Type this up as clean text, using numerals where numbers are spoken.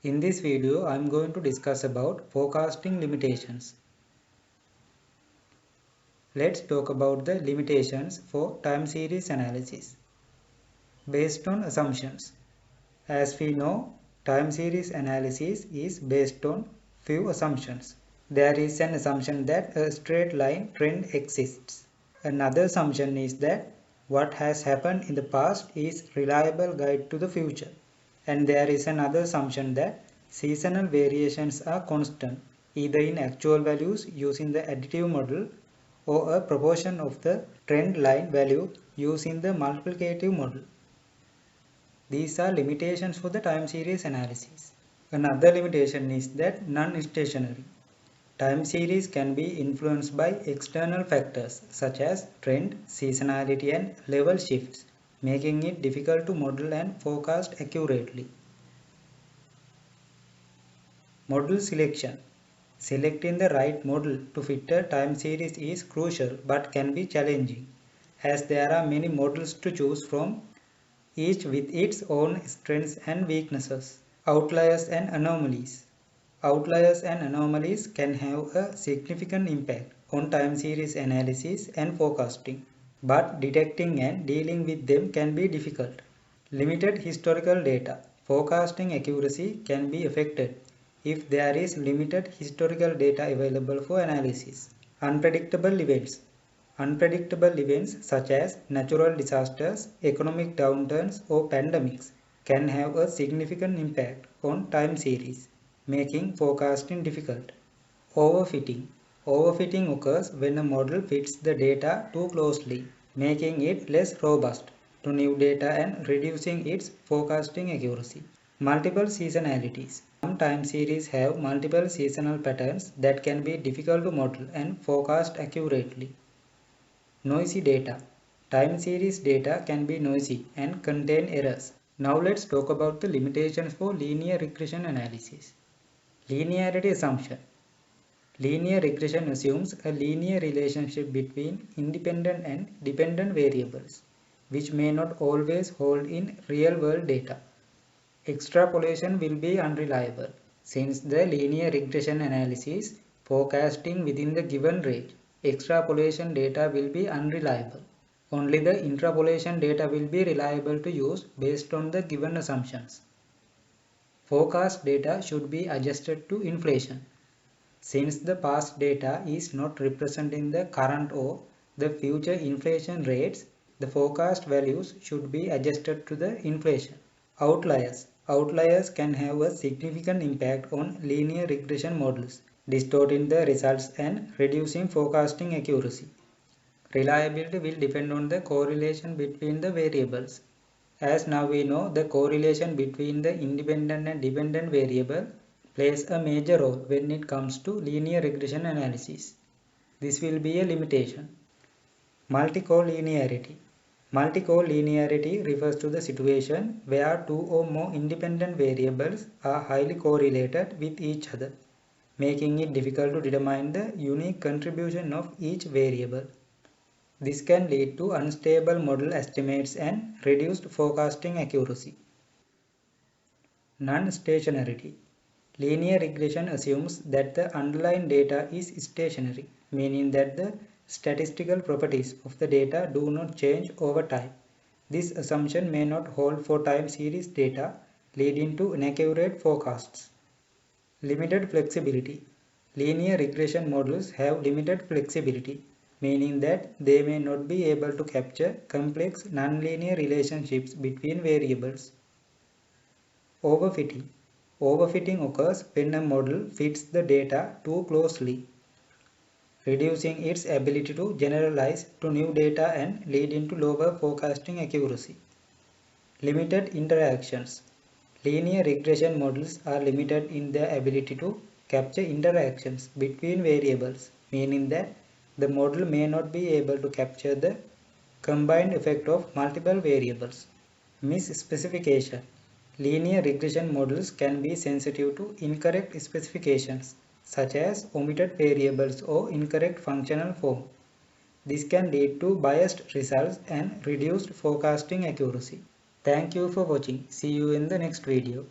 In this video, I am going to discuss about forecasting limitations. Let's talk about the limitations for time series analysis. Based on assumptions. As we know, time series analysis is based on few assumptions. There is an assumption that a straight line trend exists. Another assumption is that what has happened in the past is reliable guide to the future. And there is another assumption that seasonal variations are constant, either in actual values using the additive model or a proportion of the trend line value using the multiplicative model. These are limitations for the time series analysis. Another limitation is that non-stationary. Time series can be influenced by external factors such as trend, seasonality and level shifts, making it difficult to model and forecast accurately. Model selection. Selecting the right model to fit a time series is crucial but can be challenging, as there are many models to choose from, each with its own strengths and weaknesses. Outliers and anomalies. Outliers and anomalies can have a significant impact on time series analysis and forecasting, but detecting and dealing with them can be difficult. Limited historical data. Forecasting accuracy can be affected if there is limited historical data available for analysis. Unpredictable events. Unpredictable events such as natural disasters, economic downturns, or pandemics can have a significant impact on time series, making forecasting difficult. Overfitting. Overfitting occurs when a model fits the data too closely, making it less robust to new data and reducing its forecasting accuracy. Multiple seasonalities. Some time series have multiple seasonal patterns that can be difficult to model and forecast accurately. Noisy data. Time series data can be noisy and contain errors. Now let's talk about the limitations for linear regression analysis. Linearity assumption. Linear regression assumes a linear relationship between independent and dependent variables, which may not always hold in real-world data. Extrapolation will be unreliable, since the linear regression analysis forecasting within the given range. Extrapolation data will be unreliable. Only the interpolation data will be reliable to use based on the given assumptions. Forecast data should be adjusted to inflation. Since the past data is not representing the current or the future inflation rates, the forecast values should be adjusted to the inflation. Outliers. Outliers can have a significant impact on linear regression models, distorting the results and reducing forecasting accuracy. Reliability will depend on the correlation between the variables. As now we know, the correlation between the independent and dependent variable plays a major role when it comes to linear regression analysis. This will be a limitation. Multicollinearity. Multicollinearity refers to the situation where two or more independent variables are highly correlated with each other, making it difficult to determine the unique contribution of each variable. This can lead to unstable model estimates and reduced forecasting accuracy. Non-stationarity. Linear regression assumes that the underlying data is stationary, meaning that the statistical properties of the data do not change over time. This assumption may not hold for time series data, leading to inaccurate forecasts. Limited flexibility. Linear regression models have limited flexibility, meaning that they may not be able to capture complex nonlinear relationships between variables. Overfitting. Overfitting occurs when a model fits the data too closely, reducing its ability to generalize to new data and leading to lower forecasting accuracy. Limited interactions. Linear regression models are limited in their ability to capture interactions between variables, meaning that the model may not be able to capture the combined effect of multiple variables. Misspecification. Linear regression models can be sensitive to incorrect specifications, such as omitted variables or incorrect functional form. This can lead to biased results and reduced forecasting accuracy. Thank you for watching. See you in the next video.